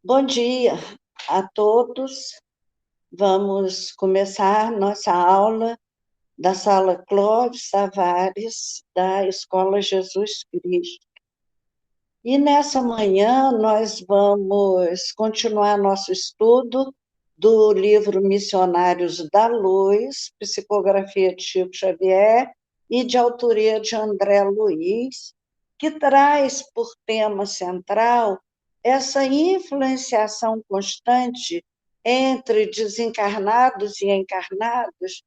Bom dia a todos. Vamos começar nossa aula da Sala Clóvis Tavares, da Escola Jesus Cristo. E nessa manhã nós vamos continuar nosso estudo do livro Missionários da Luz, psicografia de Chico Xavier e de autoria de André Luiz, que traz por tema central essa influenciação constante entre desencarnados e encarnados.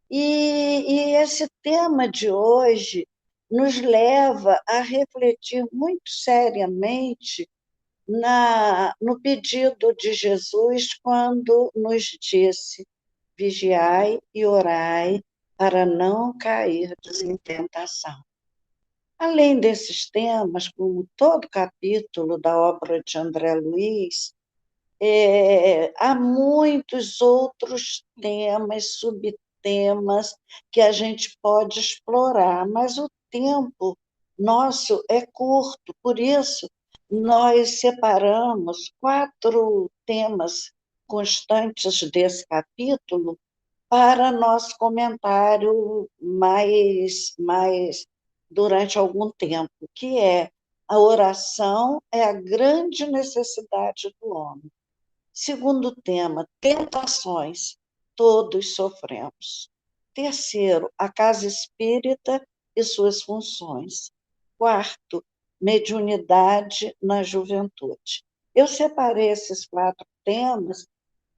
E esse tema de hoje nos leva a refletir muito seriamente no pedido de Jesus, quando nos disse: vigiai e orai para não cair em tentação. Além desses temas, como todo capítulo da obra de André Luiz, há muitos outros temas, subtemas que a gente pode explorar, mas o tempo nosso é curto, por isso nós separamos 4 temas constantes desse capítulo para nosso comentário mais durante algum tempo, que é: a oração é a grande necessidade do homem. Segundo tema, tentações, todos sofremos. Terceiro, a casa espírita e suas funções. Quarto, mediunidade na juventude. Eu separei esses 4 temas,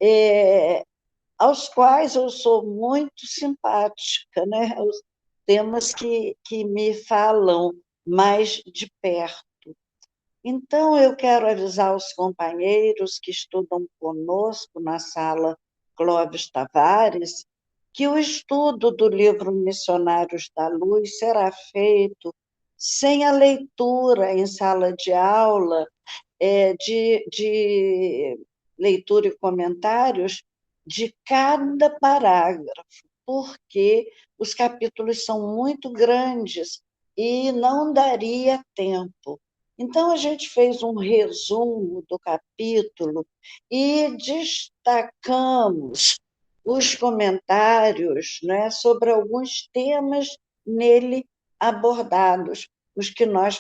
é, aos quais eu sou muito simpática, né? Os temas que me falam mais de perto. Então, eu quero avisar os companheiros que estudam conosco na sala Clóvis Tavares que o estudo do livro Missionários da Luz será feito sem a leitura em sala de aula, de leitura e comentários de cada parágrafo, porque os capítulos são muito grandes e não daria tempo. Então, a gente fez um resumo do capítulo e destacamos os comentários, né, sobre alguns temas nele abordados, os que nós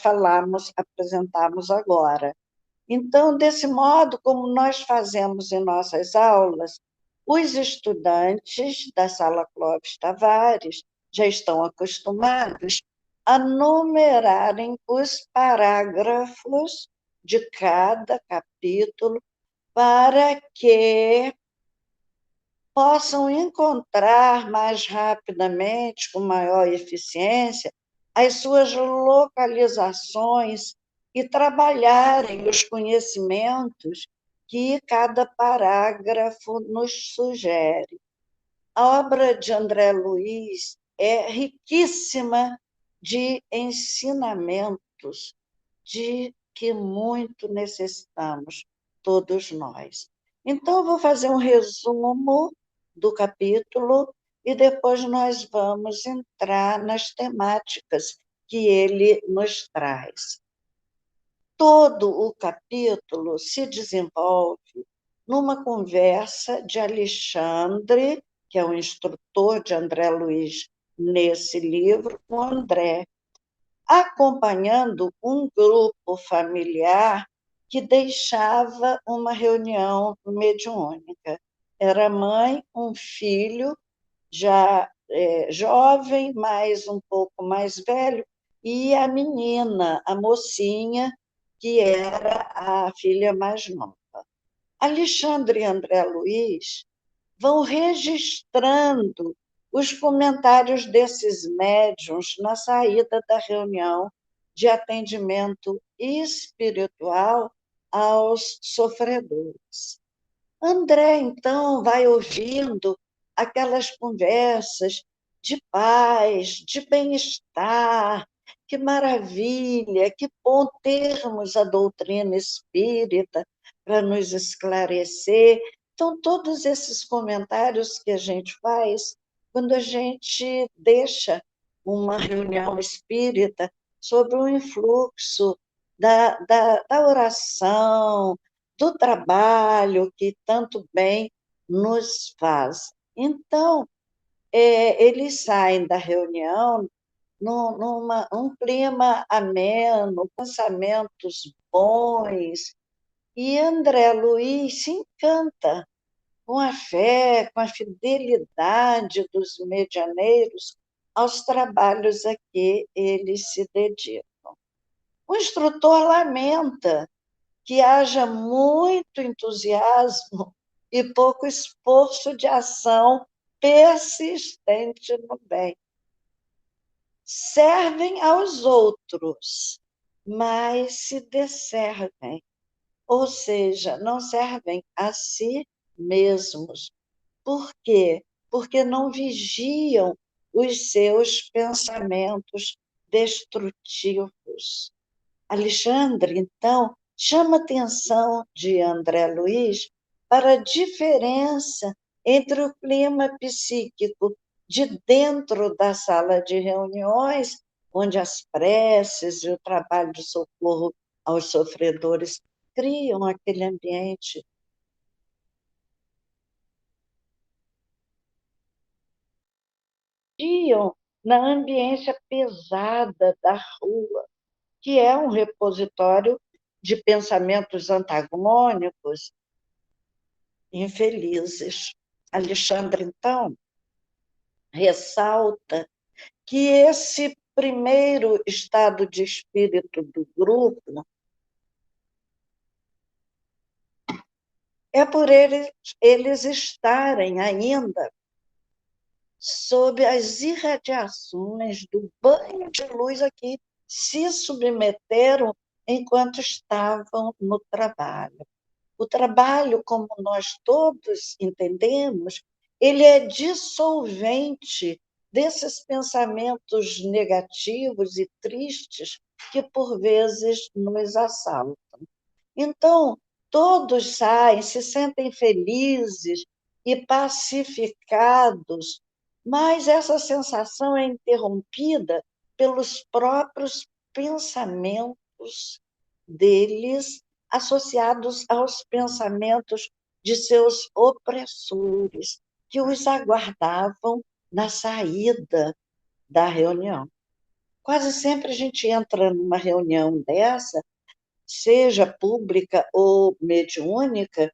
apresentamos agora. Então, desse modo, como nós fazemos em nossas aulas, os estudantes da Sala Clóvis Tavares já estão acostumados a numerarem os parágrafos de cada capítulo para que possam encontrar mais rapidamente, com maior eficiência, as suas localizações e trabalharem os conhecimentos que cada parágrafo nos sugere. A obra de André Luiz é riquíssima de ensinamentos de que muito necessitamos, todos nós. Então, vou fazer um resumo do capítulo e depois nós vamos entrar nas temáticas que ele nos traz. Todo o capítulo se desenvolve numa conversa de Alexandre, que é o instrutor de André Luiz nesse livro, com André, acompanhando um grupo familiar que deixava uma reunião mediúnica. Era mãe, um filho, já jovem, mas um pouco mais velho, e a menina, a mocinha, que era a filha mais nova. Alexandre e André Luiz vão registrando os comentários desses médiuns na saída da reunião de atendimento espiritual aos sofredores. André, então, vai ouvindo aquelas conversas de paz, de bem-estar, que maravilha, que bom termos a doutrina espírita para nos esclarecer. Então, todos esses comentários que a gente faz, quando a gente deixa uma reunião espírita, sobre o influxo da oração, do trabalho que tanto bem nos faz. Então, eles saem da reunião um clima ameno, pensamentos bons, e André Luiz se encanta com a fé, com a fidelidade dos medianeiros aos trabalhos a que eles se dedicam. O instrutor lamenta que haja muito entusiasmo e pouco esforço de ação persistente no bem. Servem aos outros, mas se desservem, ou seja, não servem a si mesmos. Por quê? Porque não vigiam os seus pensamentos destrutivos. Alexandre, então, chama a atenção de André Luiz para a diferença entre o clima psíquico de dentro da sala de reuniões, onde as preces e o trabalho de socorro aos sofredores criam aquele ambiente. Vigiam na ambiência pesada da rua, que é um repositório de pensamentos antagônicos, infelizes. Alexandre, então, ressalta que esse primeiro estado de espírito do grupo é por eles estarem ainda sob as irradiações do banho de luz a que se submeteram enquanto estavam no trabalho. O trabalho, como nós todos entendemos, ele é dissolvente desses pensamentos negativos e tristes que, por vezes, nos assaltam. Então, todos saem, se sentem felizes e pacificados, mas essa sensação é interrompida pelos próprios pensamentos deles, associados aos pensamentos de seus opressores, que os aguardavam na saída da reunião. Quase sempre a gente entra numa reunião dessa, seja pública ou mediúnica,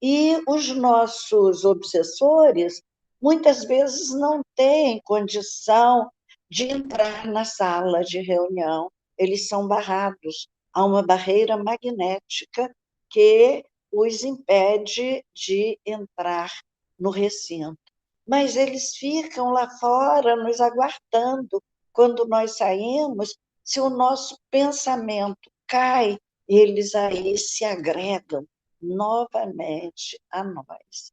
e os nossos obsessores muitas vezes não têm condição de entrar na sala de reunião, eles são barrados. Há uma barreira magnética que os impede de entrar no recinto. Mas eles ficam lá fora nos aguardando. Quando nós saímos, se o nosso pensamento cai, eles aí se agregam novamente a nós.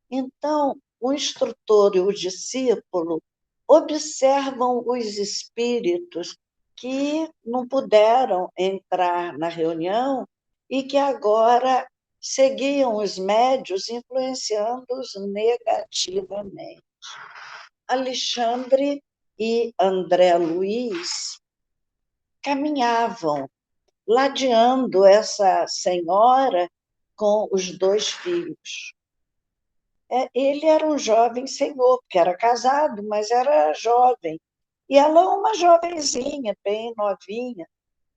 Então, o instrutor e o discípulo observam os espíritos que não puderam entrar na reunião e que agora seguiam os médios, influenciando-os negativamente. Alexandre e André Luiz caminhavam ladeando essa senhora com os 2 filhos. Ele era um jovem senhor, porque era casado, mas era jovem. E ela uma jovenzinha, bem novinha.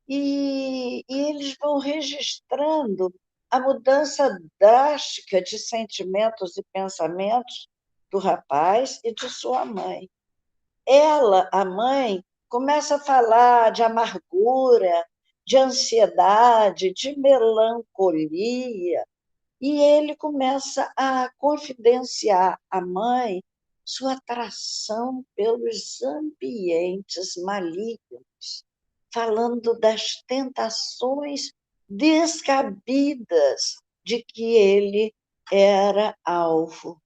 E eles vão registrando a mudança drástica de sentimentos e pensamentos do rapaz e de sua mãe. Ela, a mãe, começa a falar de amargura, de ansiedade, de melancolia, e ele começa a confidenciar à mãe sua atração pelos ambientes malignos, falando das tentações descabidas de que ele era alvo.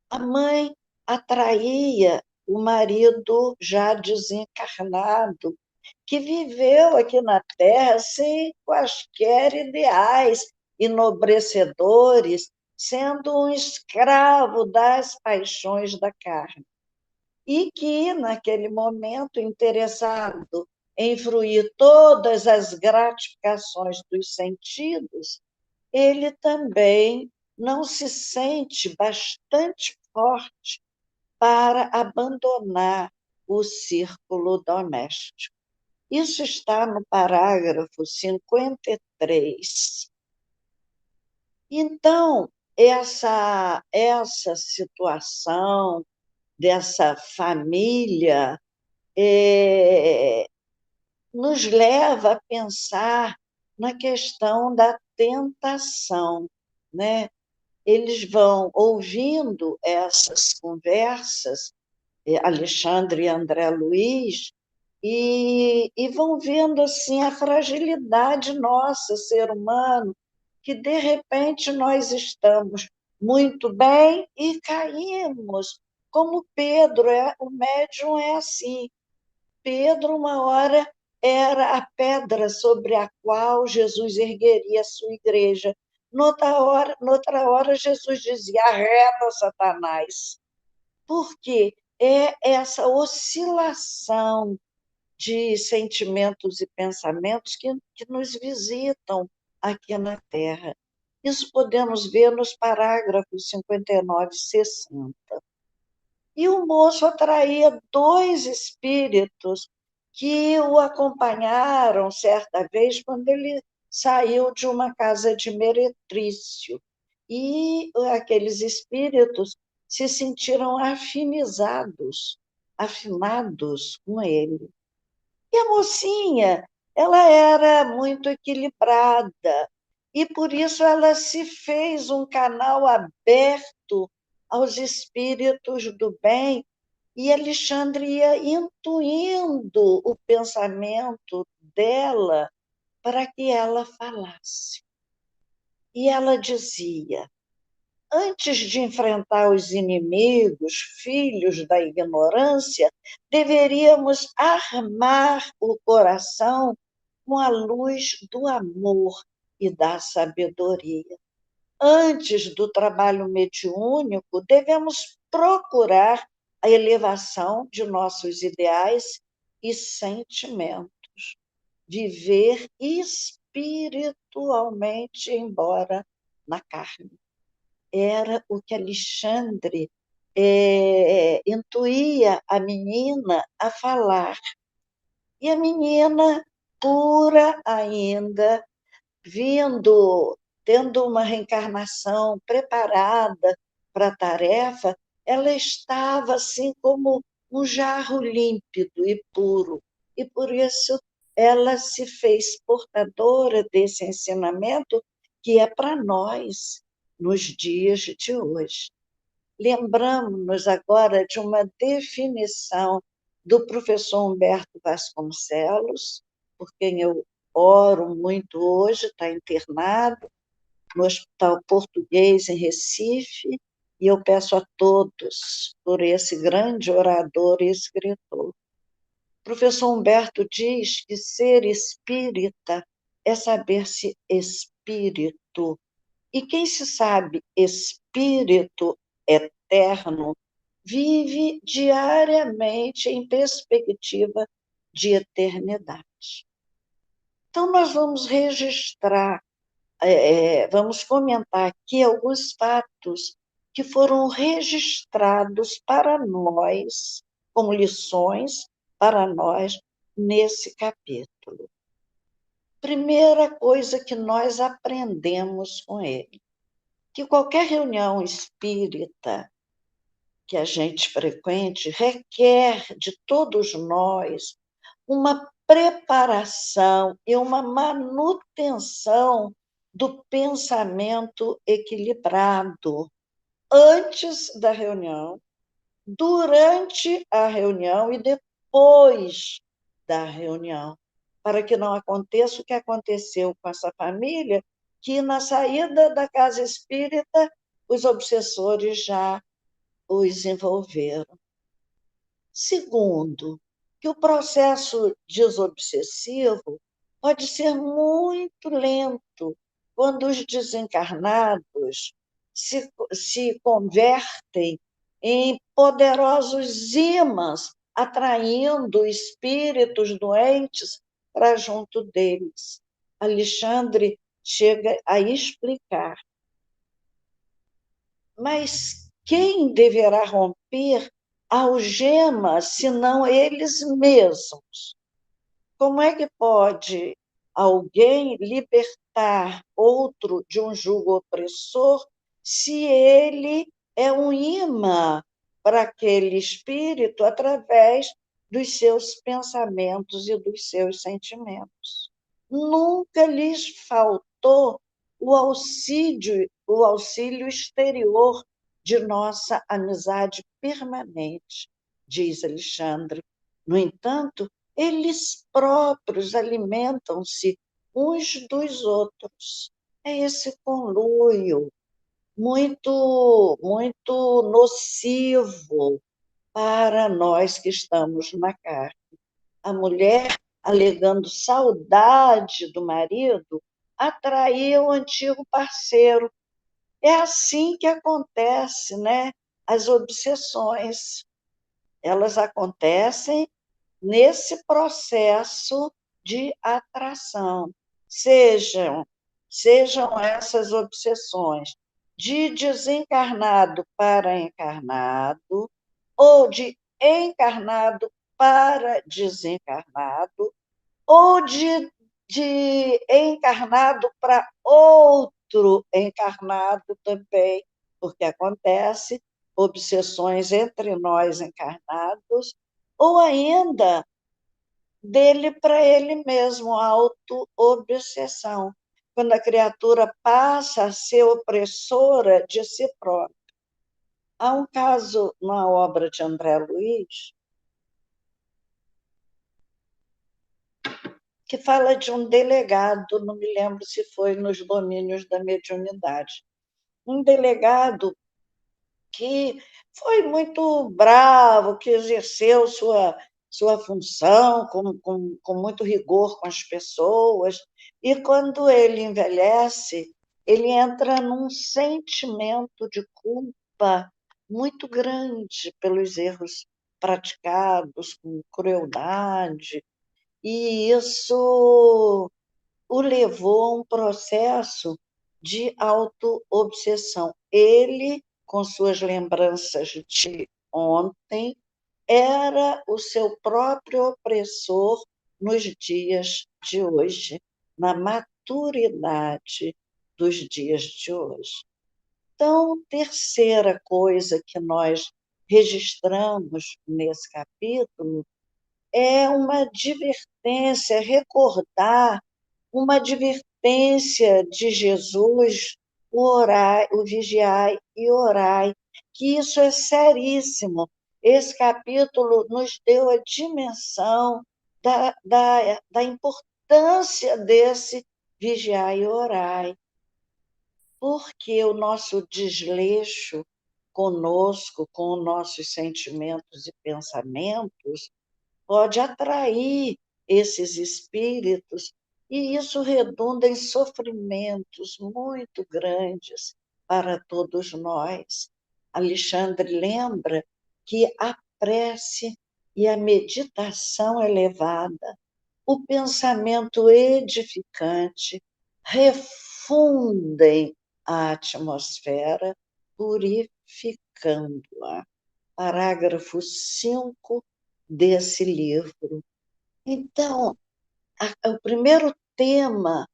A mãe atraía o marido já desencarnado, que viveu aqui na Terra sem quaisquer ideais enobrecedores, sendo um escravo das paixões da carne. E que, naquele momento, interessado em fruir todas as gratificações dos sentidos, ele também não se sente bastante forte para abandonar o círculo doméstico. Isso está no parágrafo 53. Então, essa situação dessa família nos leva a pensar na questão da tentação, né? Eles vão ouvindo essas conversas, Alexandre e André Luiz, e vão vendo assim a fragilidade nossa, ser humano, que de repente nós estamos muito bem e caímos. Como Pedro, o médium é assim. Pedro, uma hora, era a pedra sobre a qual Jesus ergueria a sua igreja. Noutra hora Jesus dizia: arreda, Satanás. Por quê? É essa oscilação de sentimentos e pensamentos que nos visitam aqui na Terra. Isso podemos ver nos parágrafos 59 e 60. E o moço atraía dois espíritos que o acompanharam certa vez quando ele saiu de uma casa de meretrício. E aqueles espíritos se sentiram afinados com ele. E a mocinha, ela era muito equilibrada, e por isso ela se fez um canal aberto aos espíritos do bem, e Alexandre ia intuindo o pensamento dela para que ela falasse. E ela dizia: antes de enfrentar os inimigos, filhos da ignorância, deveríamos armar o coração com a luz do amor e da sabedoria. Antes do trabalho mediúnico, devemos procurar a elevação de nossos ideais e sentimentos, viver espiritualmente, embora na carne. Era o que Alexandre intuía a menina a falar. E a menina, pura ainda, tendo uma reencarnação preparada para a tarefa, ela estava assim como um jarro límpido e puro. E por isso ela se fez portadora desse ensinamento que é para nós nos dias de hoje. Lembramos-nos agora de uma definição do professor Humberto Vasconcelos, por quem eu oro muito hoje, está internado no Hospital Português em Recife, e eu peço a todos por esse grande orador e escritor. O professor Humberto diz que ser espírita é saber-se espírito. E quem se sabe espírito eterno vive diariamente em perspectiva de eternidade. Então, nós vamos registrar, vamos comentar aqui alguns fatos que foram registrados para nós, como lições para nós, nesse capítulo. Primeira coisa que nós aprendemos com ele, que qualquer reunião espírita que a gente frequente requer de todos nós uma preparação e uma manutenção do pensamento equilibrado antes da reunião, durante a reunião e depois da reunião, para que não aconteça o que aconteceu com essa família, que na saída da casa espírita os obsessores já os envolveram. Segundo, que o processo desobsessivo pode ser muito lento quando os desencarnados se convertem em poderosos ímãs, atraindo espíritos doentes para junto deles. Alexandre chega a explicar. Mas quem deverá romper a algema, senão eles mesmos? Como é que pode alguém libertar outro de um jugo opressor se ele é um imã para aquele espírito através dos seus pensamentos e dos seus sentimentos? Nunca lhes faltou o auxílio exterior de nossa amizade permanente, diz Alexandre. No entanto, eles próprios alimentam-se uns dos outros. É esse conluio muito nocivo para nós que estamos na carne. A mulher, alegando saudade do marido, atraía o antigo parceiro. É assim que acontece, né? As obsessões, elas acontecem nesse processo de atração. Sejam essas obsessões de desencarnado para encarnado, ou de encarnado para desencarnado, ou de encarnado para outro encarnado também, porque acontece obsessões entre nós encarnados, ou ainda dele para ele mesmo, a auto-obsessão, quando a criatura passa a ser opressora de si própria. Há um caso na obra de André Luiz que fala de um delegado, não me lembro se foi nos domínios da mediunidade, um delegado que foi muito bravo, que exerceu sua função com muito rigor com as pessoas, e quando ele envelhece, ele entra num sentimento de culpa muito grande pelos erros praticados, com crueldade, e isso o levou a um processo de autoobsessão. Ele, com suas lembranças de ontem, era o seu próprio opressor nos dias de hoje, na maturidade dos dias de hoje. Então, terceira coisa que nós registramos nesse capítulo é uma advertência, recordar uma advertência de Jesus, o orai, o vigiai e orai, que isso é seríssimo. Esse capítulo nos deu a dimensão da importância desse vigiai e orai, porque o nosso desleixo conosco, com os nossos sentimentos e pensamentos, pode atrair esses espíritos, e isso redunda em sofrimentos muito grandes para todos nós. Alexandre lembra que a prece e a meditação elevada, o pensamento edificante, refundem a atmosfera, purificando-a. Parágrafo 5 desse livro. Então, o primeiro tema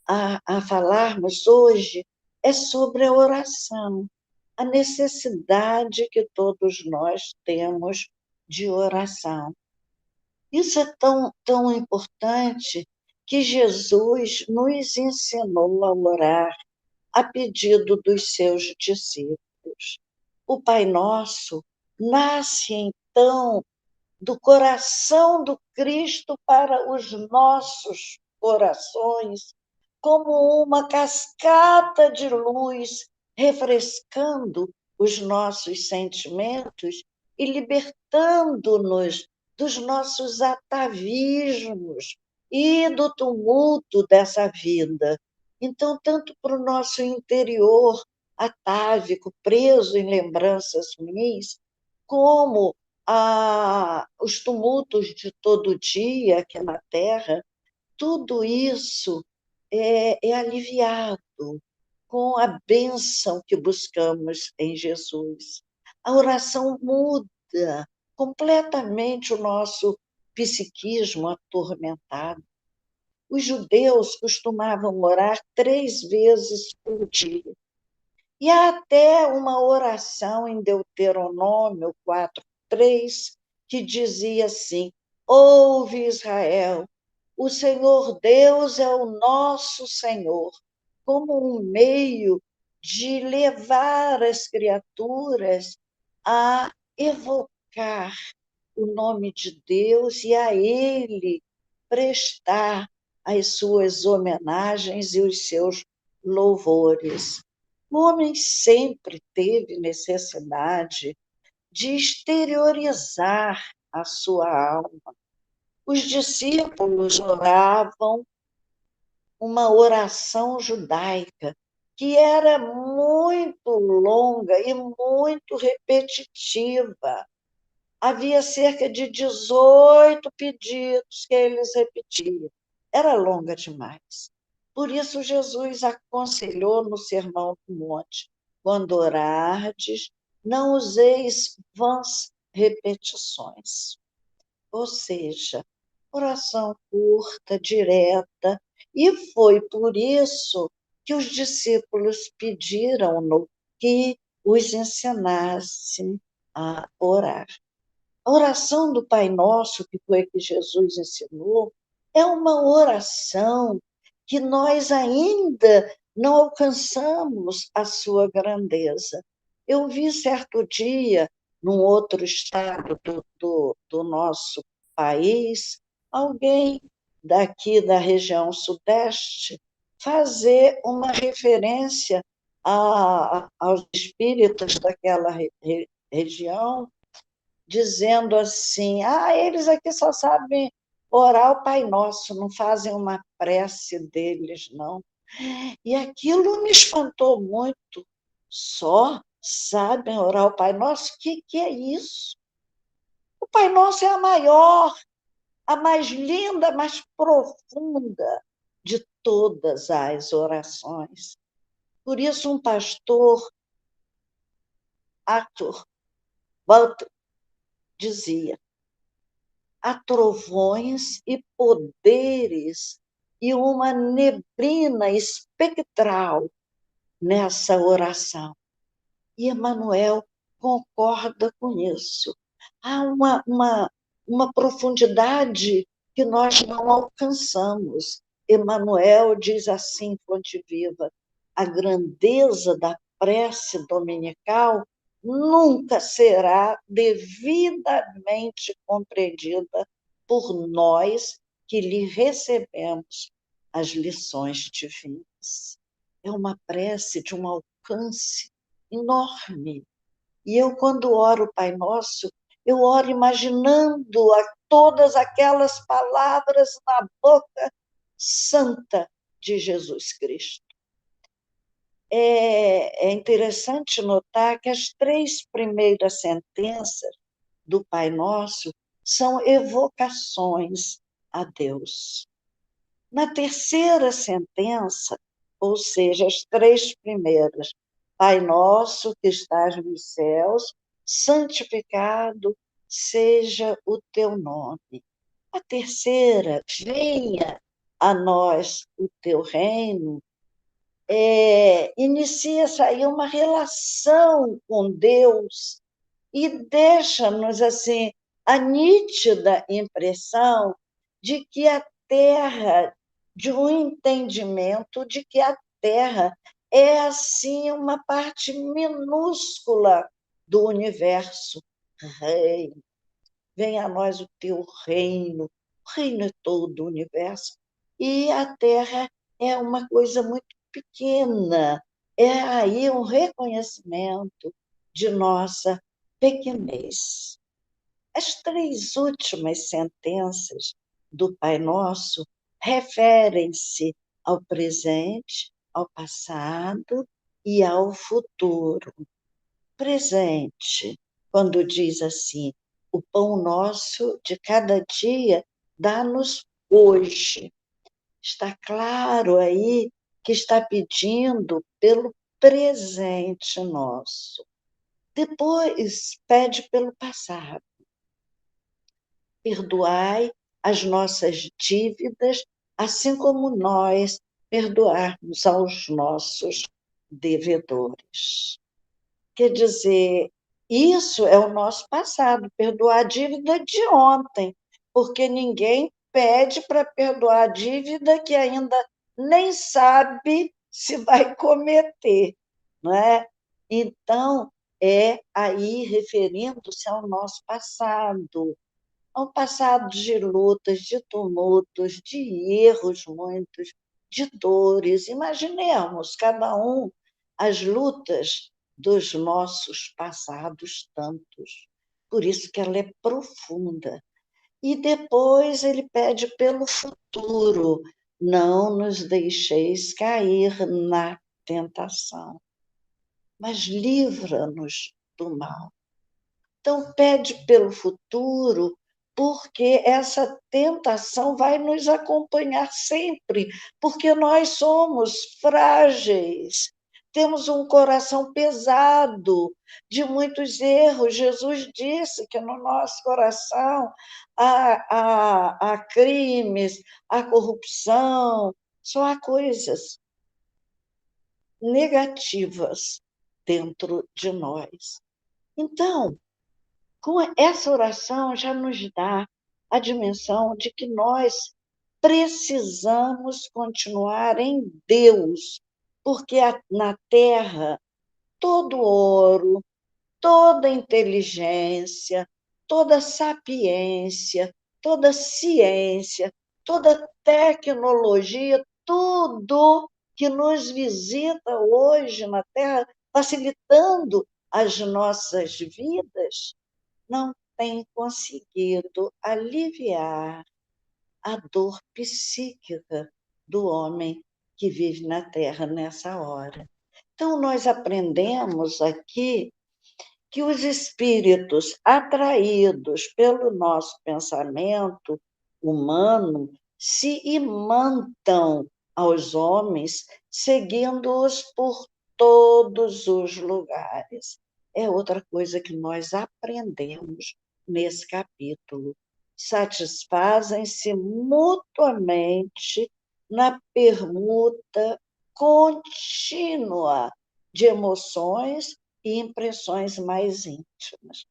a falarmos hoje é sobre a oração, a necessidade que todos nós temos de oração. Isso é tão importante que Jesus nos ensinou a orar a pedido dos seus discípulos. O Pai Nosso nasce, então, do coração do Cristo para os nossos corações, como uma cascata de luz, refrescando os nossos sentimentos e libertando-nos dos nossos atavismos e do tumulto dessa vida. Então, tanto para o nosso interior atávico, preso em lembranças ruins, como os tumultos de todo dia aqui na Terra, tudo isso é aliviado com a bênção que buscamos em Jesus. A oração muda completamente o nosso psiquismo atormentado. Os judeus costumavam orar 3 vezes por dia. E há até uma oração em Deuteronômio 4:3 que dizia assim: Ouve, Israel, o Senhor Deus é o nosso Senhor, como um meio de levar as criaturas a evocar o nome de Deus e a Ele prestar as suas homenagens e os seus louvores. O homem sempre teve necessidade de exteriorizar a sua alma. Os discípulos oravam uma oração judaica que era muito longa e muito repetitiva. Havia cerca de 18 pedidos que eles repetiam. Era longa demais. Por isso, Jesus aconselhou no Sermão do Monte: quando orardes, não useis vãs repetições. Ou seja, oração curta, direta, e foi por isso que os discípulos pediram-no que os ensinasse a orar. A oração do Pai Nosso, que foi a que Jesus ensinou, é uma oração que nós ainda não alcançamos a sua grandeza. Eu vi certo dia, num outro estado do nosso país, alguém daqui da região sudeste fazer uma referência aos espíritas daquela região, dizendo assim: eles aqui só sabem orar o Pai Nosso, não fazem uma prece deles, não. E aquilo me espantou muito. Só sabem orar o Pai Nosso? O que é isso? O Pai Nosso é a maior, a mais linda, a mais profunda de todas as orações. Por isso, um pastor, Arthur Walter, dizia: há trovões e poderes e uma neblina espectral nessa oração. E Emmanuel concorda com isso. Há uma profundidade que nós não alcançamos. Emmanuel diz assim, Fonte Viva: a grandeza da prece dominical nunca será devidamente compreendida por nós que lhe recebemos as lições divinas. É uma prece de um alcance enorme. E eu, quando oro o Pai Nosso, eu oro imaginando todas aquelas palavras na boca santa de Jesus Cristo. É interessante notar que as 3 primeiras sentenças do Pai Nosso são evocações a Deus. Na terceira sentença, ou seja, as 3 primeiras, Pai Nosso que estás nos céus, santificado seja o teu nome. A terceira, venha a nós o teu reino, inicia-se aí uma relação com Deus e deixa-nos assim a nítida impressão de que a Terra, de um entendimento de que a Terra é assim uma parte minúscula do universo. Rei, venha a nós o teu reino, o reino é todo o universo. E a Terra é uma coisa muito pequena, é aí um reconhecimento de nossa pequenez. As 3 últimas sentenças do Pai Nosso referem-se ao presente, ao passado e ao futuro. Presente, quando diz assim: o pão nosso de cada dia dá-nos hoje. Está claro aí que está pedindo pelo presente nosso. Depois, pede pelo passado. Perdoai as nossas dívidas, assim como nós perdoarmos aos nossos devedores. Quer dizer, isso é o nosso passado, perdoar a dívida de ontem, porque ninguém pede para perdoar a dívida que ainda nem sabe se vai cometer, não é? Então, é aí referindo-se ao nosso passado, ao passado de lutas, de tumultos, de erros muitos, de dores. Imaginemos, cada um, as lutas dos nossos passados tantos. Por isso que ela é profunda. E depois ele pede pelo futuro, não nos deixeis cair na tentação, mas livra-nos do mal. Então, pede pelo futuro, porque essa tentação vai nos acompanhar sempre, porque nós somos frágeis, temos um coração pesado, de muitos erros. Jesus disse que no nosso coração há crimes, há corrupção, só há coisas negativas dentro de nós. Então, com essa oração já nos dá a dimensão de que nós precisamos continuar em Deus, porque na terra todo ouro, toda inteligência, toda sapiência, toda ciência, toda tecnologia, tudo que nos visita hoje na Terra, facilitando as nossas vidas, não tem conseguido aliviar a dor psíquica do homem que vive na Terra nessa hora. Então, nós aprendemos aqui que os espíritos atraídos pelo nosso pensamento humano se imantam aos homens, seguindo-os por todos os lugares. É outra coisa que nós aprendemos nesse capítulo. Satisfazem-se mutuamente na permuta contínua de emoções e impressões mais íntimas.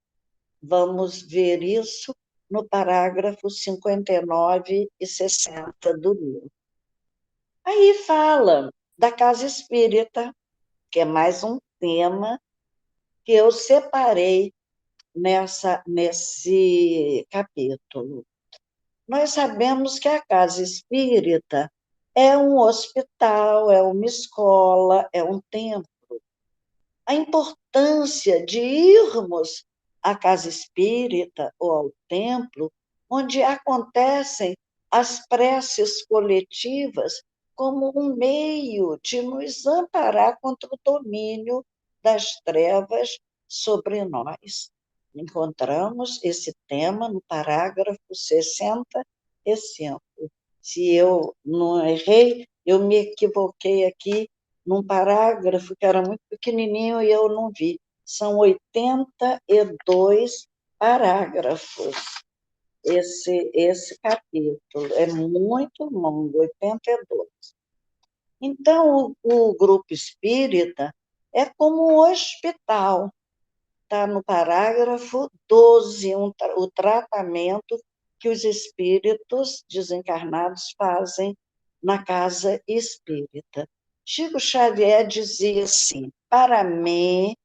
Vamos ver isso no parágrafo 59 e 60 do livro. Aí fala da casa espírita, que é mais um tema que eu separei nesse capítulo. Nós sabemos que a casa espírita é um hospital, é uma escola, é um templo. A importância de irmos à casa espírita ou ao templo, onde acontecem as preces coletivas como um meio de nos amparar contra o domínio das trevas sobre nós. Encontramos esse tema no parágrafo 65. Se eu não errei, eu me equivoquei aqui num parágrafo que era muito pequenininho e eu não vi. São 82 parágrafos esse capítulo. É muito longo, 82. Então, o grupo espírita é como um hospital. Está no parágrafo 12, o tratamento que os espíritos desencarnados fazem na casa espírita. Chico Xavier dizia assim: para mim,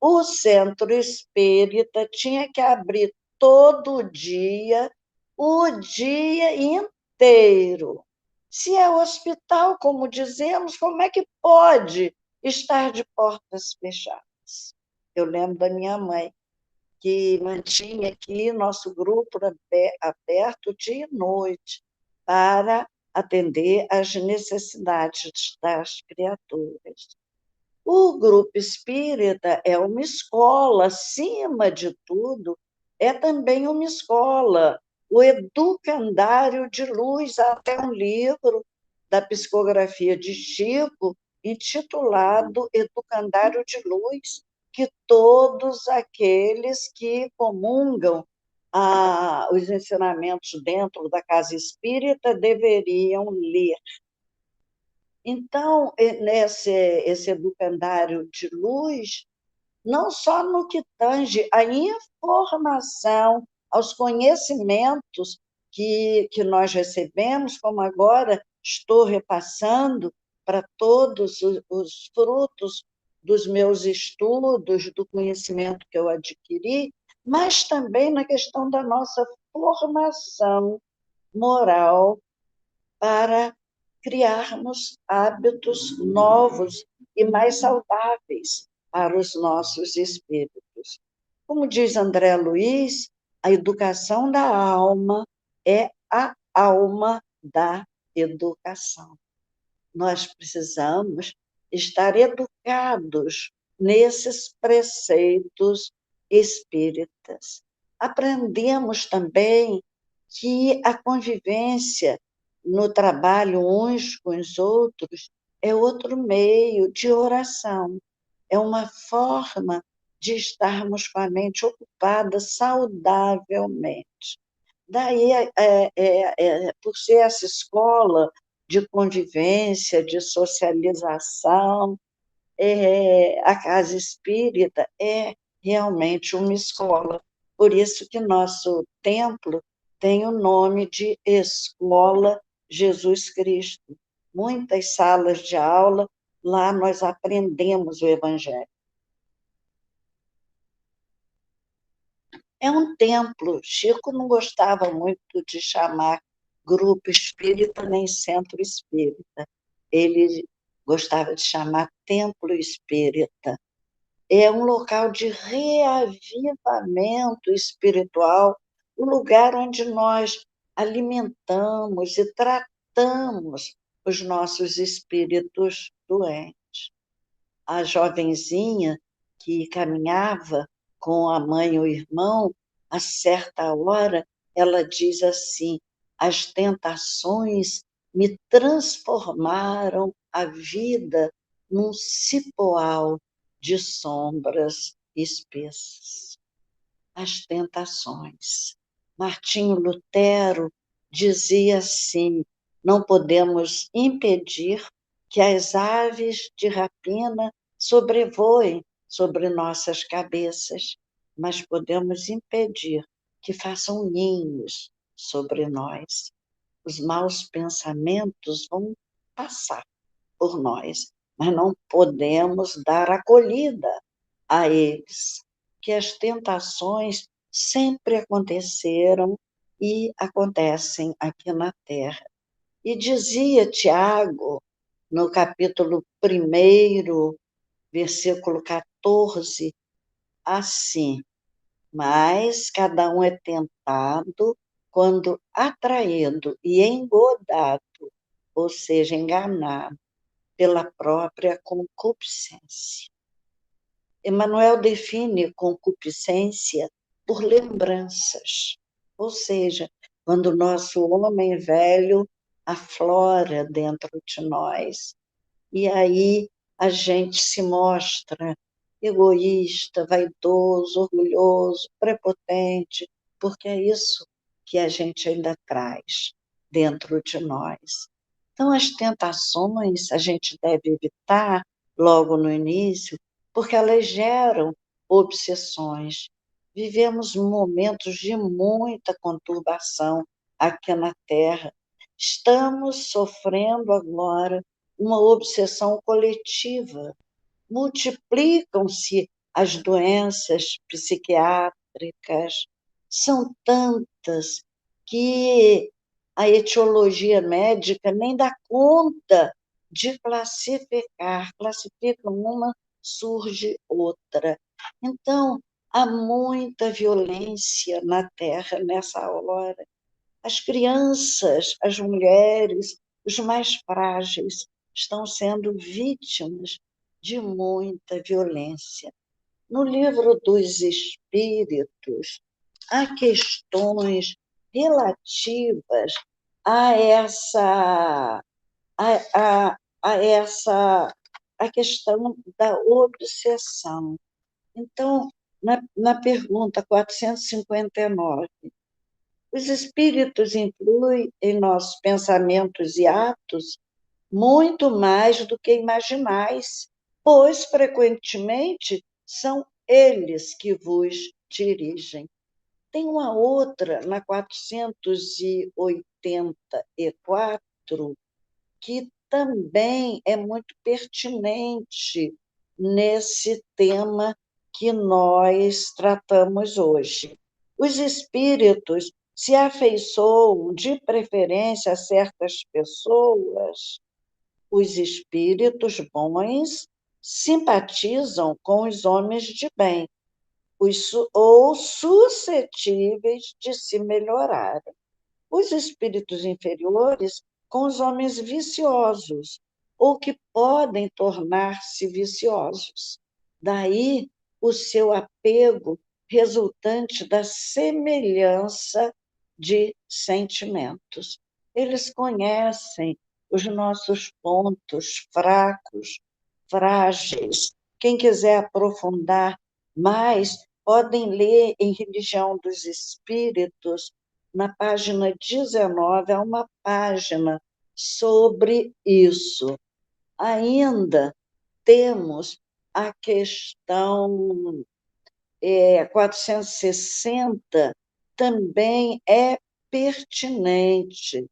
o centro espírita tinha que abrir todo dia, o dia inteiro. Se é hospital, como dizemos, como é que pode estar de portas fechadas? Eu lembro da minha mãe, que mantinha aqui nosso grupo aberto dia e noite para atender às necessidades das criaturas. O grupo espírita é uma escola, acima de tudo, é também uma escola. O Educandário de Luz, há até um livro da psicografia de Chico, intitulado Educandário de Luz, que todos aqueles que comungam os ensinamentos dentro da casa espírita deveriam ler. Então, esse Educandário de Luz, não só no que tange a informação, aos conhecimentos que nós recebemos, como agora estou repassando para todos os frutos dos meus estudos, do conhecimento que eu adquiri, mas também na questão da nossa formação moral para criarmos hábitos novos e mais saudáveis para os nossos espíritos. Como diz André Luiz, a educação da alma é a alma da educação. Nós precisamos estar educados nesses preceitos espíritas. Aprendemos também que a convivência no trabalho uns com os outros é outro meio de oração, é uma forma de estarmos com a mente ocupada saudavelmente. Daí, por ser essa escola de convivência, de socialização, a casa espírita é realmente uma escola. Por isso que nosso templo tem o nome de Escola Jesus Cristo. Muitas salas de aula, lá nós aprendemos o Evangelho. É um templo. Chico não gostava muito de chamar grupo espírita nem centro espírita. Ele gostava de chamar templo espírita. É um local de reavivamento espiritual, um lugar onde nós alimentamos e tratamos os nossos espíritos doentes. A jovenzinha que caminhava com a mãe ou irmão, a certa hora, ela diz assim: as tentações me transformaram a vida num cipoal de sombras espessas. As tentações. Martinho Lutero dizia assim: não podemos impedir que as aves de rapina sobrevoem sobre nossas cabeças, mas podemos impedir que façam ninhos sobre nós. Os maus pensamentos vão passar por nós, mas não podemos dar acolhida a eles, que as tentações sempre aconteceram e acontecem aqui na Terra. E dizia Tiago, no capítulo 1, versículo 14, assim: mas cada um é tentado quando atraído e engodado, ou seja, enganado pela própria concupiscência. Emmanuel define concupiscência por lembranças, ou seja, quando o nosso homem velho aflora dentro de nós, e aí a gente se mostra egoísta, vaidoso, orgulhoso, prepotente, porque é isso que a gente ainda traz dentro de nós. Então, as tentações a gente deve evitar logo no início, porque elas geram obsessões. Vivemos momentos de muita conturbação aqui na Terra. Estamos sofrendo agora uma obsessão coletiva. Multiplicam-se as doenças psiquiátricas, são tantas que a etiologia médica nem dá conta de classificar. Classifica uma, surge outra. Então, há muita violência na Terra nessa hora. As crianças, as mulheres, os mais frágeis estão sendo vítimas de muita violência. No livro dos Espíritos, há questões relativas a essa a questão da obsessão. Então, na pergunta 459, os espíritos influem em nossos pensamentos e atos muito mais do que imaginais, pois frequentemente são eles que vos dirigem. Tem uma outra, na 484, que também é muito pertinente nesse tema que nós tratamos hoje. Os espíritos se afeiçoam de preferência a certas pessoas. Os espíritos bons simpatizam com os homens de bem, ou suscetíveis de se melhorar. Os espíritos inferiores com os homens viciosos, ou que podem tornar-se viciosos. Daí o seu apego resultante da semelhança de sentimentos. Eles conhecem os nossos pontos fracos, frágeis. Quem quiser aprofundar mais, podem ler em Religião dos Espíritos, na página 19, há uma página sobre isso. Ainda temos a questão 460, também é pertinente.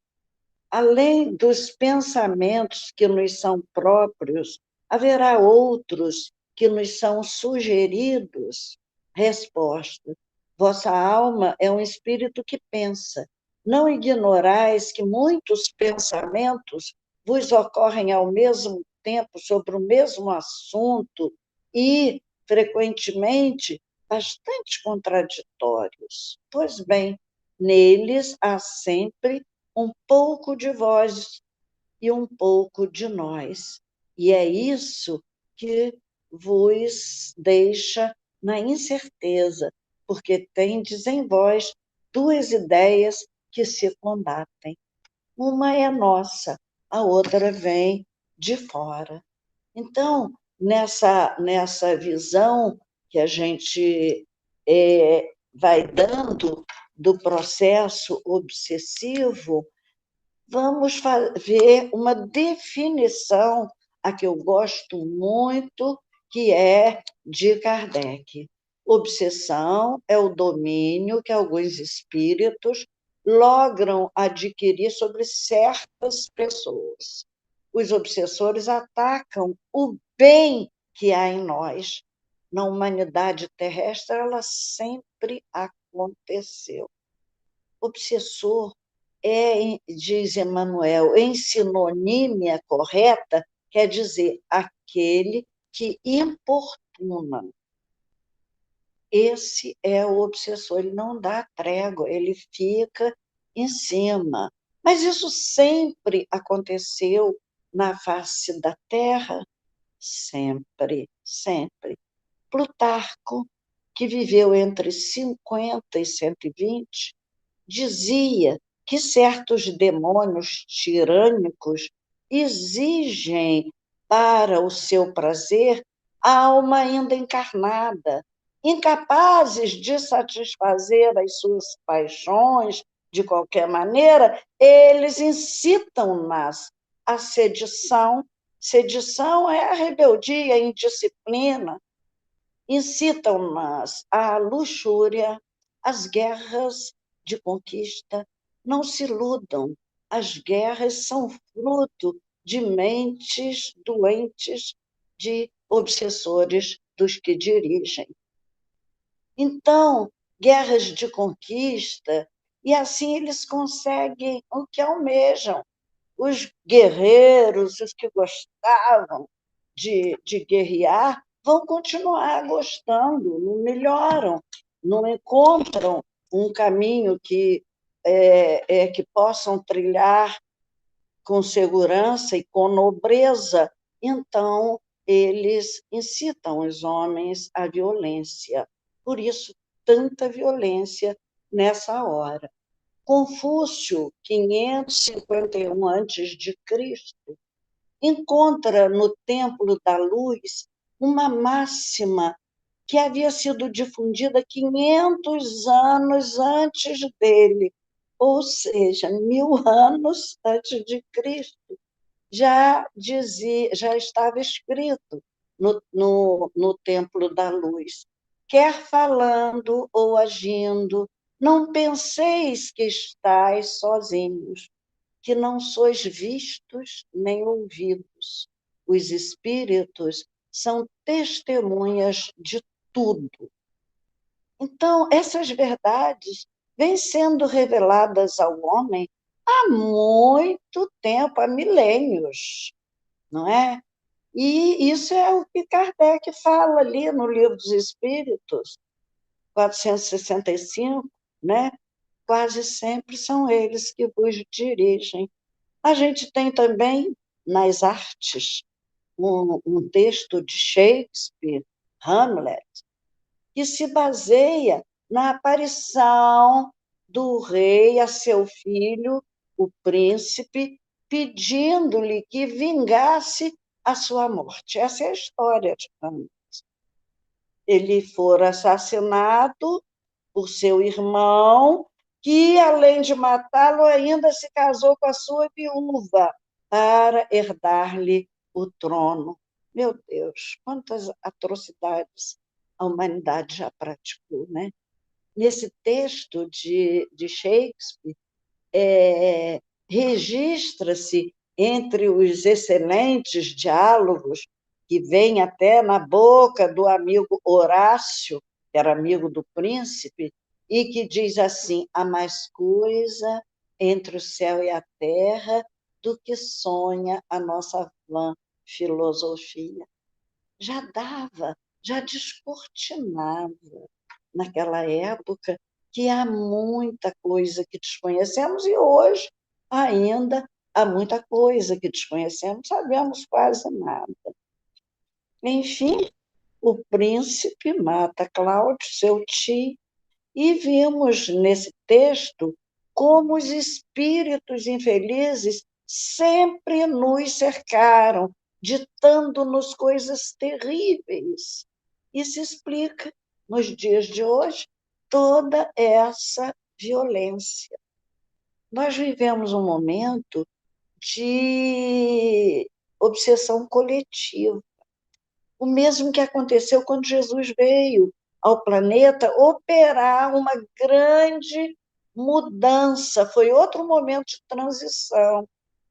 Além dos pensamentos que nos são próprios, haverá outros que nos são sugeridos. Resposta: vossa alma é um espírito que pensa. Não ignorais que muitos pensamentos vos ocorrem ao mesmo tempo sobre o mesmo assunto e, frequentemente, bastante contraditórios. Pois bem, neles há sempre um pouco de vós e um pouco de nós. E é isso que vos deixa na incerteza, porque tendes em vós duas ideias que se combatem. Uma é nossa, a outra vem de fora. Então, nessa visão que a gente vai dando do processo obsessivo, vamos ver uma definição, a que eu gosto muito, que é de Kardec. Obsessão é o domínio que alguns espíritos logram adquirir sobre certas pessoas. Os obsessores atacam o bem que há em nós. Na humanidade terrestre, ela sempre aconteceu. Obsessor diz Emmanuel, em sinonímia correta, quer dizer aquele que importuna. Esse é o obsessor, ele não dá trégua, ele fica em cima. Mas isso sempre aconteceu na face da Terra? Sempre, sempre. Plutarco, que viveu entre 50 e 120, dizia que certos demônios tirânicos exigem para o seu prazer a alma ainda encarnada, incapazes de satisfazer as suas paixões de qualquer maneira, eles incitam-nas à sedição. Sedição é a rebeldia, a indisciplina, incitam-nas à luxúria, às guerras de conquista. Não se iludam, as guerras são fruto de mentes doentes, de obsessores dos que dirigem. Então, guerras de conquista, e assim eles conseguem o que almejam. Os guerreiros, os que gostavam de guerrear, vão continuar gostando, não melhoram, não encontram um caminho que possam trilhar com segurança e com nobreza. Então, eles incitam os homens à violência. Por isso, tanta violência nessa hora. Confúcio, 551 a.C., encontra no Templo da Luz uma máxima que havia sido difundida 500 anos antes dele, ou seja, 1000 anos antes de Cristo. Já estava escrito no Templo da Luz, quer falando ou agindo, não penseis que estáis sozinhos, que não sois vistos nem ouvidos. Os espíritos são testemunhas de tudo. Então, essas verdades vêm sendo reveladas ao homem há muito tempo, há milênios, não é? E isso é o que Kardec fala ali no Livro dos Espíritos, 465, né? Quase sempre são eles que vos dirigem. A gente tem também, nas artes, um texto de Shakespeare, Hamlet, que se baseia na aparição do rei a seu filho, o príncipe, pedindo-lhe que vingasse a sua morte. Essa é a história de Hamlet. Ele fora assassinado por seu irmão, que, além de matá-lo, ainda se casou com a sua viúva para herdar-lhe o trono. Meu Deus, quantas atrocidades a humanidade já praticou, né? Nesse texto de Shakespeare, registra-se, entre os excelentes diálogos que vêm até na boca do amigo Horácio, que era amigo do príncipe, e que diz assim: há mais coisa entre o céu e a terra do que sonha a nossa vã filosofia. Já descortinava naquela época que há muita coisa que desconhecemos e hoje ainda há muita coisa que desconhecemos, sabemos quase nada. Enfim, o príncipe mata Cláudio, seu tio, e vimos nesse texto como os espíritos infelizes sempre nos cercaram, ditando-nos coisas terríveis. Isso explica, nos dias de hoje, toda essa violência. Nós vivemos um momento de obsessão coletiva, o mesmo que aconteceu quando Jesus veio ao planeta operar uma grande mudança, foi outro momento de transição,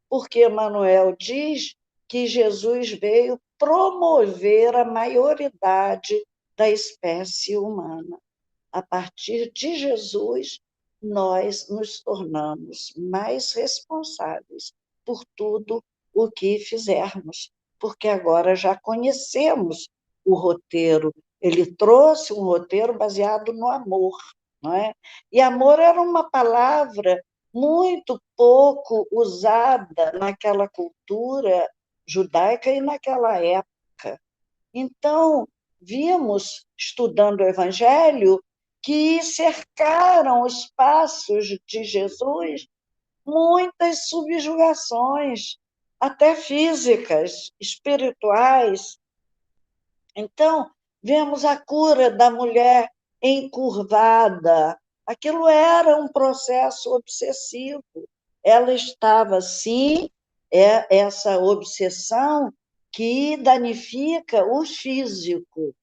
porque Emmanuel diz que Jesus veio promover a maioridade da espécie humana. A partir de Jesus, nós nos tornamos mais responsáveis por tudo o que fizermos, porque agora já conhecemos o roteiro. Ele trouxe um roteiro baseado no amor, não é? E amor era uma palavra muito pouco usada naquela cultura judaica e naquela época. Então, vimos, estudando o Evangelho, que cercaram os passos de Jesus muitas subjugações, até físicas, espirituais. Então, vemos a cura da mulher encurvada. Aquilo era um processo obsessivo. Ela estava, sim, essa obsessão que danifica o físico.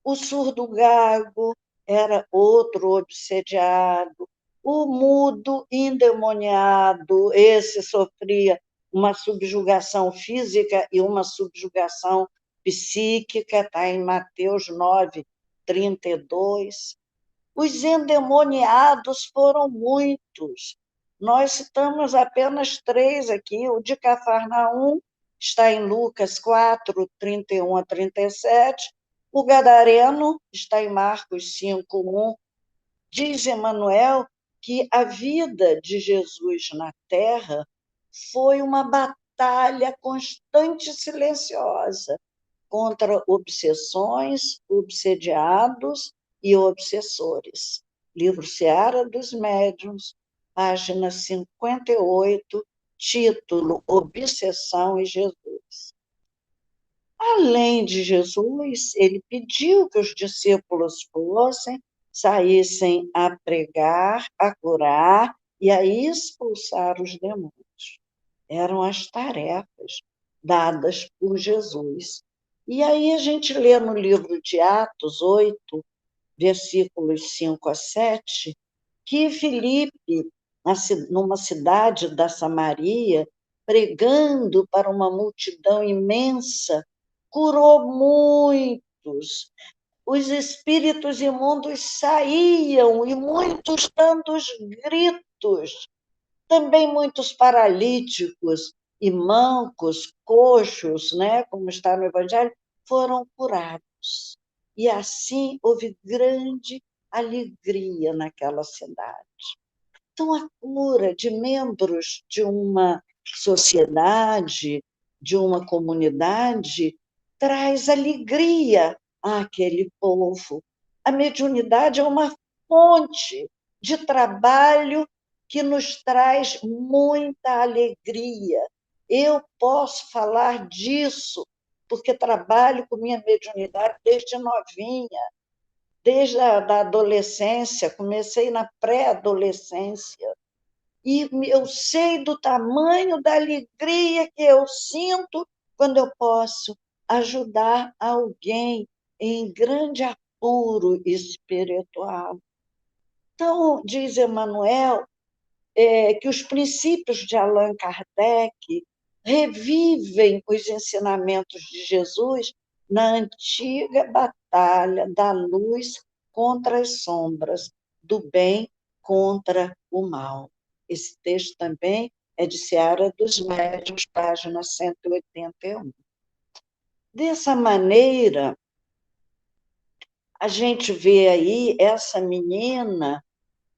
O surdo-gago era outro obsediado. O mudo endemoniado, esse sofria uma subjugação física e uma subjugação psíquica, está em Mateus 9, 32. Os endemoniados foram muitos. Nós citamos apenas 3 aqui. O de Cafarnaum está em Lucas 4, 31 a 37. O gadareno está em Marcos 5, 1. Diz Emmanuel que a vida de Jesus na Terra foi uma batalha constante e silenciosa contra obsessões, obsediados e obsessores. Livro Seara dos Médiuns, página 58, título Obsessão e Jesus. Além de Jesus, ele pediu que os discípulos saíssem a pregar, a curar e a expulsar os demônios. Eram as tarefas dadas por Jesus. E aí a gente lê no livro de Atos 8, versículos 5 a 7, que Filipe, numa cidade da Samaria, pregando para uma multidão imensa, curou muitos. Os espíritos imundos saíam, e muitos tantos gritos. Também muitos paralíticos e mancos, coxos, né, como está no Evangelho, foram curados. E assim houve grande alegria naquela cidade. Então, a cura de membros de uma sociedade, de uma comunidade, traz alegria àquele povo. A mediunidade é uma fonte de trabalho que nos traz muita alegria. Eu posso falar disso, porque trabalho com minha mediunidade desde novinha, desde a da adolescência, comecei na pré-adolescência, e eu sei do tamanho da alegria que eu sinto quando eu posso ajudar alguém em grande apuro espiritual. Então, diz Emmanuel, que os princípios de Allan Kardec revivem os ensinamentos de Jesus na antiga batalha da luz contra as sombras, do bem contra o mal. Esse texto também é de Seara dos Médiuns, página 181. Dessa maneira, a gente vê aí essa menina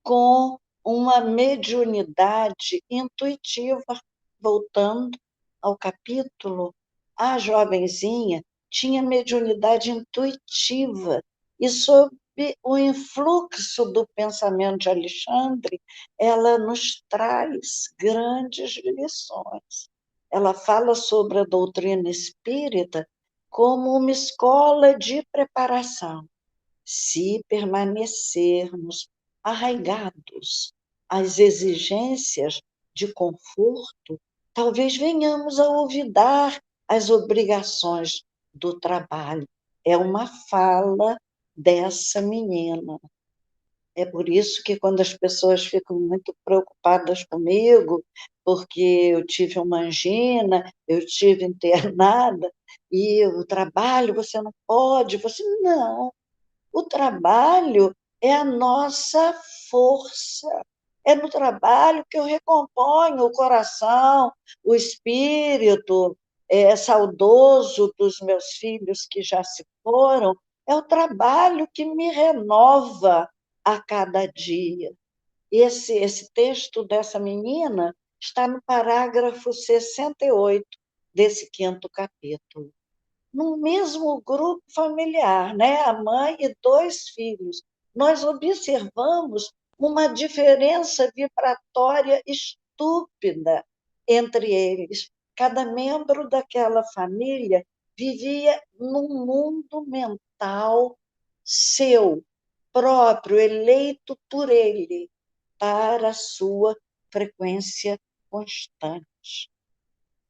com uma mediunidade intuitiva. Voltando ao capítulo, a jovenzinha tinha mediunidade intuitiva, e sob o influxo do pensamento de Alexandre, ela nos traz grandes lições. Ela fala sobre a doutrina espírita como uma escola de preparação. Se permanecermos arraigados às exigências de conforto, talvez venhamos a olvidar as obrigações do trabalho. É uma fala dessa menina. É por isso que, quando as pessoas ficam muito preocupadas comigo, porque eu tive uma angina, eu tive internada, e o trabalho, você não pode, você não. O trabalho é a nossa força. É no trabalho que eu recomponho o coração, o espírito saudoso dos meus filhos que já se foram. É o trabalho que me renova a cada dia. Esse texto dessa menina está no parágrafo 68 desse 5º capítulo. No mesmo grupo familiar, né? A mãe e 2 filhos, nós observamos uma diferença vibratória estúpida entre eles. Cada membro daquela família vivia num mundo mental seu, próprio, eleito por ele, para a sua frequência constante.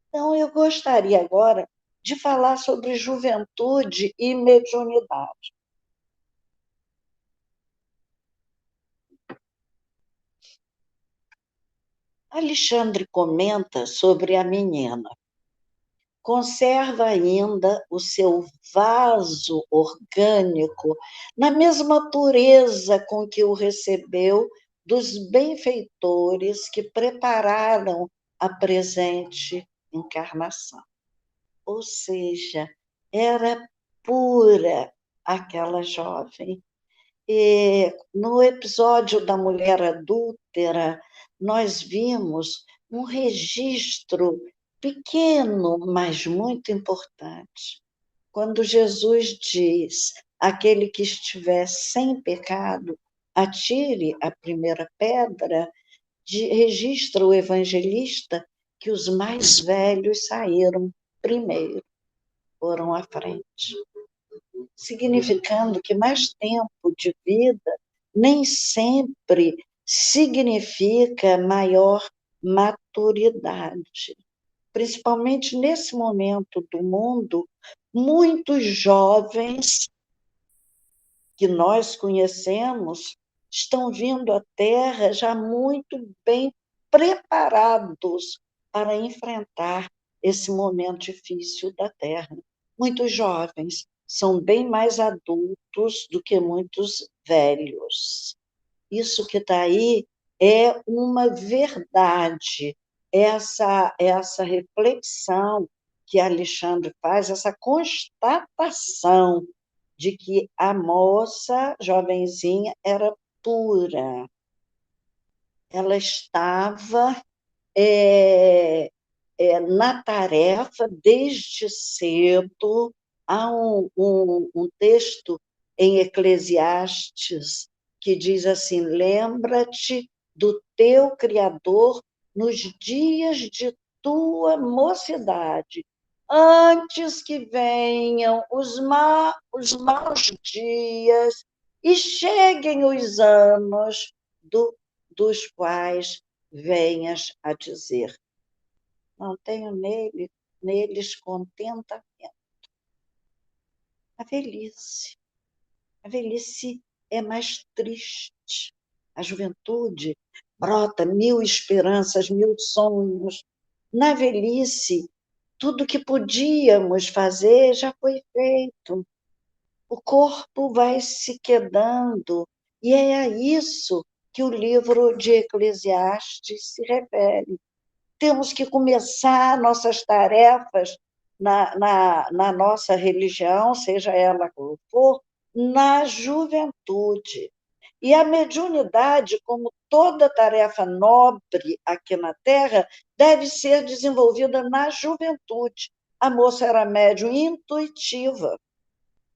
Então, eu gostaria agora de falar sobre juventude e mediunidade. Alexandre comenta sobre a menina. Conserva ainda o seu vaso orgânico na mesma pureza com que o recebeu dos benfeitores que prepararam a presente encarnação. Ou seja, era pura aquela jovem. E no episódio da mulher adúltera, nós vimos um registro pequeno, mas muito importante. Quando Jesus diz: aquele que estiver sem pecado, atire a primeira pedra, registra o evangelista que os mais velhos saíram primeiro, foram à frente, significando que mais tempo de vida nem sempre significa maior maturidade. Principalmente nesse momento do mundo, muitos jovens que nós conhecemos estão vindo à Terra já muito bem preparados para enfrentar esse momento difícil da Terra. Muitos jovens são bem mais adultos do que muitos velhos. Isso que está aí é uma verdade, essa reflexão que Alexandre faz, essa constatação de que a moça jovenzinha era pura. Ela estava na tarefa desde cedo. Há um texto em Eclesiastes que diz assim: lembra-te do teu Criador nos dias de tua mocidade, antes que venham os maus dias e cheguem os anos dos quais venhas a dizer: não tenho neles contentamento. A velhice. A velhice é mais triste. A juventude brota mil esperanças, mil sonhos. Na velhice, tudo que podíamos fazer já foi feito. O corpo vai se quedando, e é a isso que o livro de Eclesiastes se refere. Temos que começar nossas tarefas na nossa religião, seja ela qual for, na juventude. E a mediunidade, como toda tarefa nobre aqui na Terra, deve ser desenvolvida na juventude. A moça era médium intuitiva.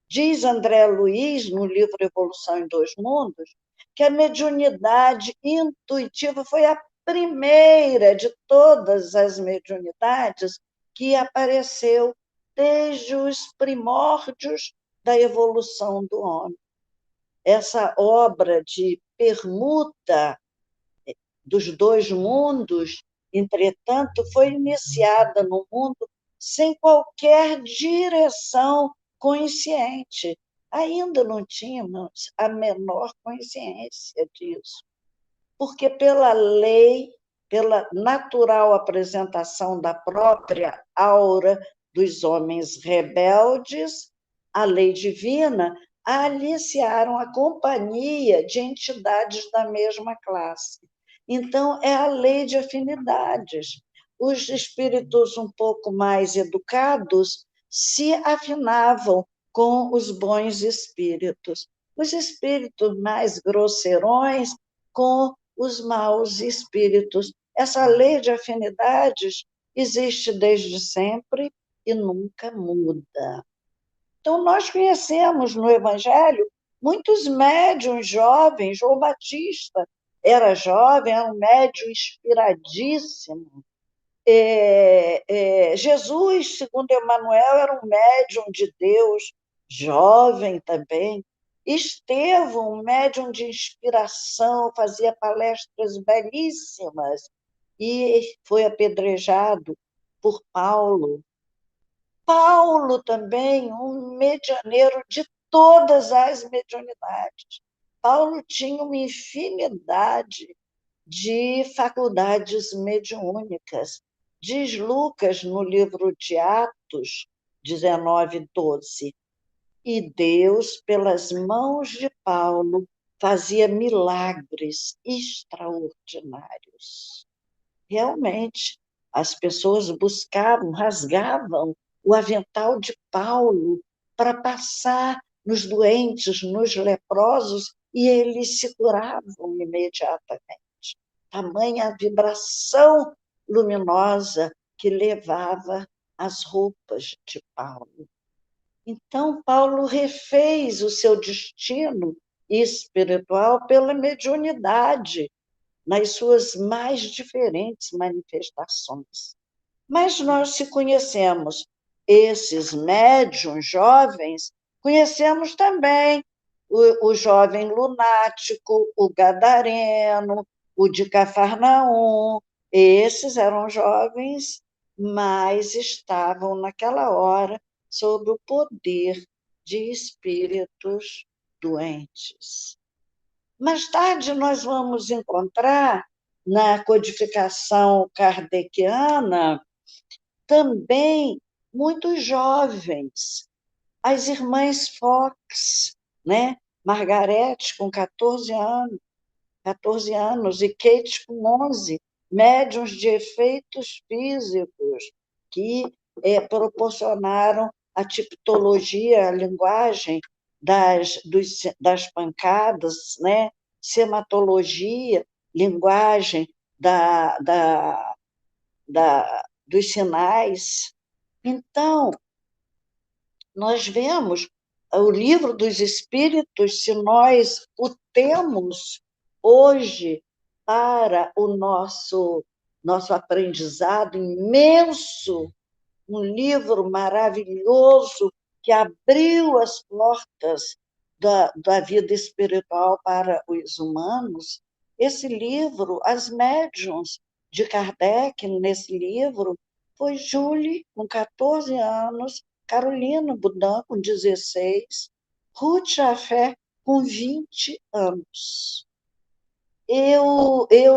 Diz André Luiz, no livro Evolução em Dois Mundos, que a mediunidade intuitiva foi a primeira de todas as mediunidades que apareceu desde os primórdios da evolução do homem. Essa obra de permuta dos dois mundos, entretanto, foi iniciada no mundo sem qualquer direção consciente. Ainda não tínhamos a menor consciência disso, porque pela lei, pela natural apresentação da própria aura dos homens rebeldes, a lei divina aliciaram a companhia de entidades da mesma classe. Então, é a lei de afinidades. Os espíritos um pouco mais educados se afinavam com os bons espíritos. Os espíritos mais grosseirões com os maus espíritos. Essa lei de afinidades existe desde sempre e nunca muda. Então, nós conhecemos no Evangelho muitos médiuns jovens. João Batista era jovem, era um médium inspiradíssimo. Jesus, segundo Emmanuel, era um médium de Deus, jovem também. Estevão, um médium de inspiração, fazia palestras belíssimas e foi apedrejado por Paulo. Paulo também, um medianeiro de todas as mediunidades. Paulo tinha uma infinidade de faculdades mediúnicas. Diz Lucas, no livro de Atos 19:12, e Deus, pelas mãos de Paulo, fazia milagres extraordinários. Realmente, as pessoas buscavam, rasgavam o avental de Paulo para passar nos doentes, nos leprosos, e eles se curavam imediatamente. Tamanha a vibração luminosa que levava as roupas de Paulo. Então, Paulo refez o seu destino espiritual pela mediunidade. nas suas mais diferentes manifestações. Mas nós, se conhecemos esses médiuns jovens, conhecemos também o jovem lunático, o gadareno, o de Cafarnaum. Esses eram jovens, mas estavam naquela hora sob o poder de espíritos doentes. Mais tarde, nós vamos encontrar na codificação kardeciana também muitos jovens. As irmãs Fox, né? Margarete, com 14 anos, e Kate, com 11, médiuns de efeitos físicos, que proporcionaram a tipologia, a linguagem das pancadas, né? Sematologia, linguagem dos sinais. Então, nós vemos o livro dos Espíritos, se nós o temos hoje para o nosso aprendizado imenso, um livro maravilhoso que abriu as portas da vida espiritual para os humanos. Esse livro, As Médiuns de Kardec, nesse livro, foi Julie, com 14 anos, Carolina Budan, com 16, Ruth Jafé, com 20 anos.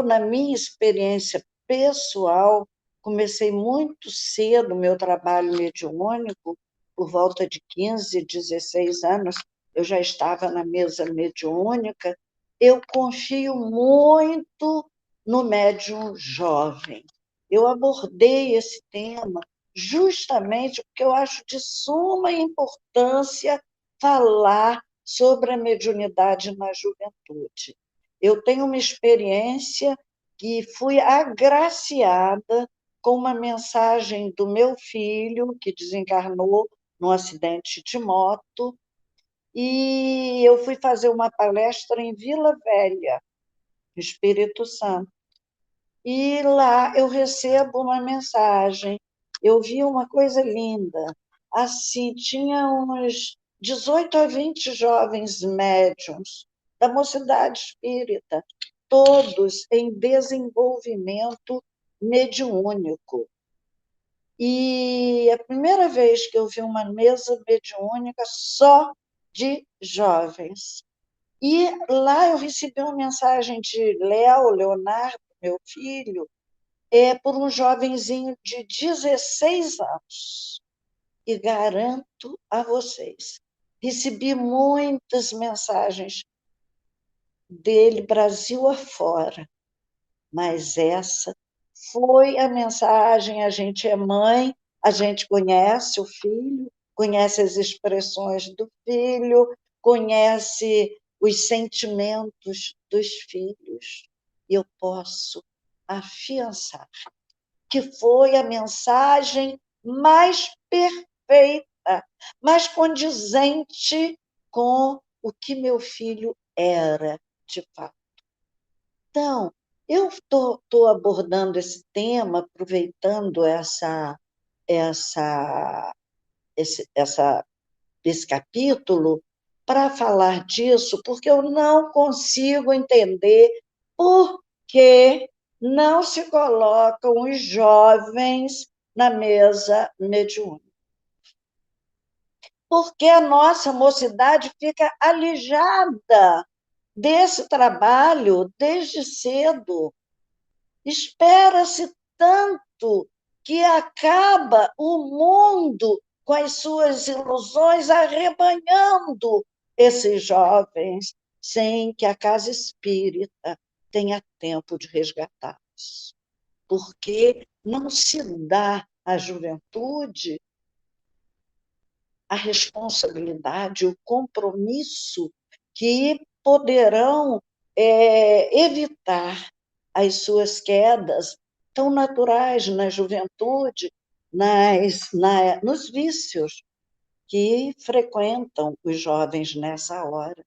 Na minha experiência pessoal, comecei muito cedo o meu trabalho mediúnico, por volta de 15, 16 anos, eu já estava na mesa mediúnica. Eu confio muito no médium jovem. Eu abordei esse tema justamente porque eu acho de suma importância falar sobre a mediunidade na juventude. Eu tenho uma experiência que fui agraciada com uma mensagem do meu filho, que desencarnou num acidente de moto, e eu fui fazer uma palestra em Vila Velha, Espírito Santo. E lá eu recebo uma mensagem. Eu vi uma coisa linda. Assim, tinha uns 18 a 20 jovens médiums da Mocidade Espírita, todos em desenvolvimento mediúnico. E a primeira vez que eu vi uma mesa mediúnica só de jovens. E lá eu recebi uma mensagem de Leonardo, meu filho, por um jovenzinho de 16 anos. E garanto a vocês, recebi muitas mensagens dele Brasil afora, mas essa foi a mensagem. A gente é mãe, a gente conhece o filho, conhece as expressões do filho, conhece os sentimentos dos filhos. E eu posso afiançar que foi a mensagem mais perfeita, mais condizente com o que meu filho era, de fato. Então, eu estou abordando esse tema, aproveitando esse capítulo, para falar disso, porque eu não consigo entender por que não se colocam os jovens na mesa mediúnica. Porque a nossa mocidade fica alijada desse trabalho desde cedo. Espera-se tanto que acaba o mundo com as suas ilusões arrebanhando esses jovens, sem que a casa espírita tenha tempo de resgatá-los. Porque não se dá à juventude a responsabilidade, o compromisso que poderão evitar as suas quedas tão naturais na juventude, nos vícios que frequentam os jovens nessa hora.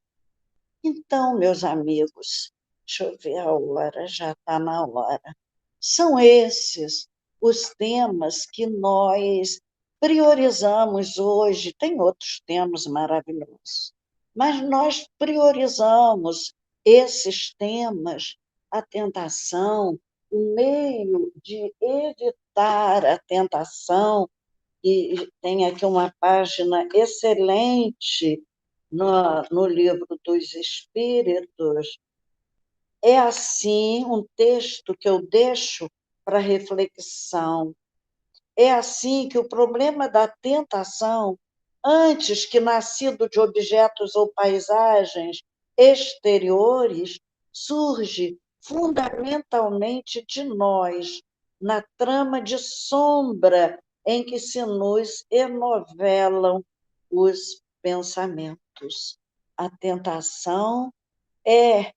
Então, meus amigos, Deixa eu ver a hora, já está na hora. São esses os temas que nós priorizamos hoje. Tem outros temas maravilhosos, mas nós priorizamos esses temas, a tentação, o meio de evitar a tentação, e tem aqui uma página excelente no livro dos Espíritos. É assim um texto que eu deixo para reflexão. É assim que o problema da tentação, antes que nascido de objetos ou paisagens exteriores, surge fundamentalmente de nós, na trama de sombra em que se nos enovelam os pensamentos. A tentação é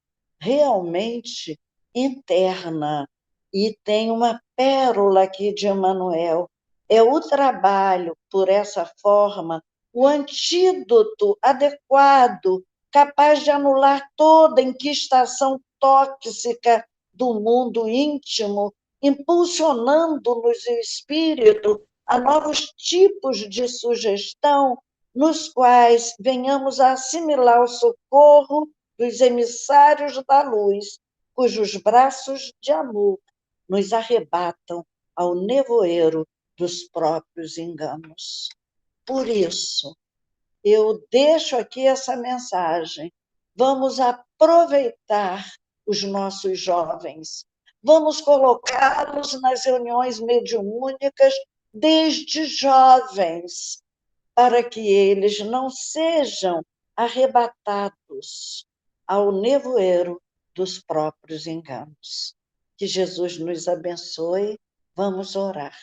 realmente interna. E tem uma pérola aqui de Emmanuel. É o trabalho, por essa forma, o antídoto adequado, capaz de anular toda inquistação tóxica do mundo íntimo, impulsionando-nos o espírito a novos tipos de sugestão, nos quais venhamos a assimilar o socorro dos emissários da luz, cujos braços de amor nos arrebatam ao nevoeiro dos próprios enganos. Por isso, eu deixo aqui essa mensagem. Vamos aproveitar os nossos jovens, vamos colocá-los nas reuniões mediúnicas desde jovens, para que eles não sejam arrebatados ao nevoeiro dos próprios enganos. Que Jesus nos abençoe. Vamos orar.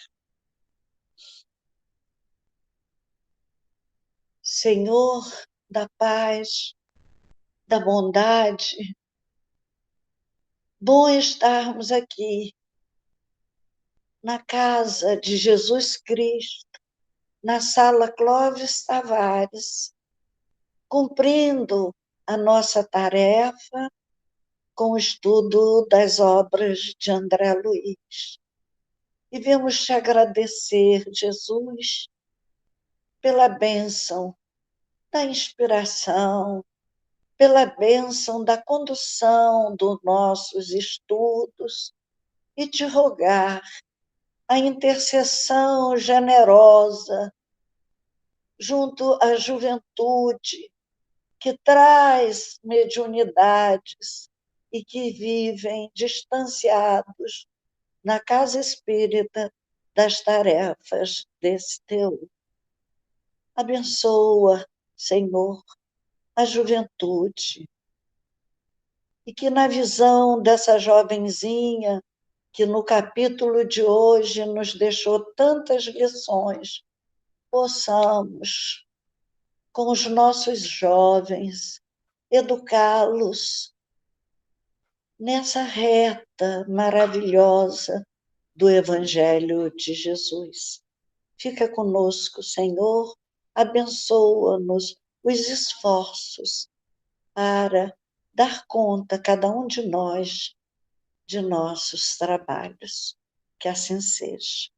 Senhor da paz, da bondade, bom estarmos aqui na casa de Jesus Cristo, na sala Clóvis Tavares, cumprindo a nossa tarefa com o estudo das obras de André Luiz. E vemos te agradecer, Jesus, pela bênção da inspiração, pela bênção da condução dos nossos estudos, e te rogar a intercessão generosa junto à juventude que traz mediunidades e que vivem distanciados na casa espírita das tarefas desse teu. Abençoa, Senhor, a juventude, e que na visão dessa jovenzinha, que no capítulo de hoje nos deixou tantas lições, possamos, com os nossos jovens, educá-los nessa reta maravilhosa do Evangelho de Jesus. Fica conosco, Senhor, abençoa-nos os esforços para dar conta, cada um de nós, de nossos trabalhos. Que assim seja.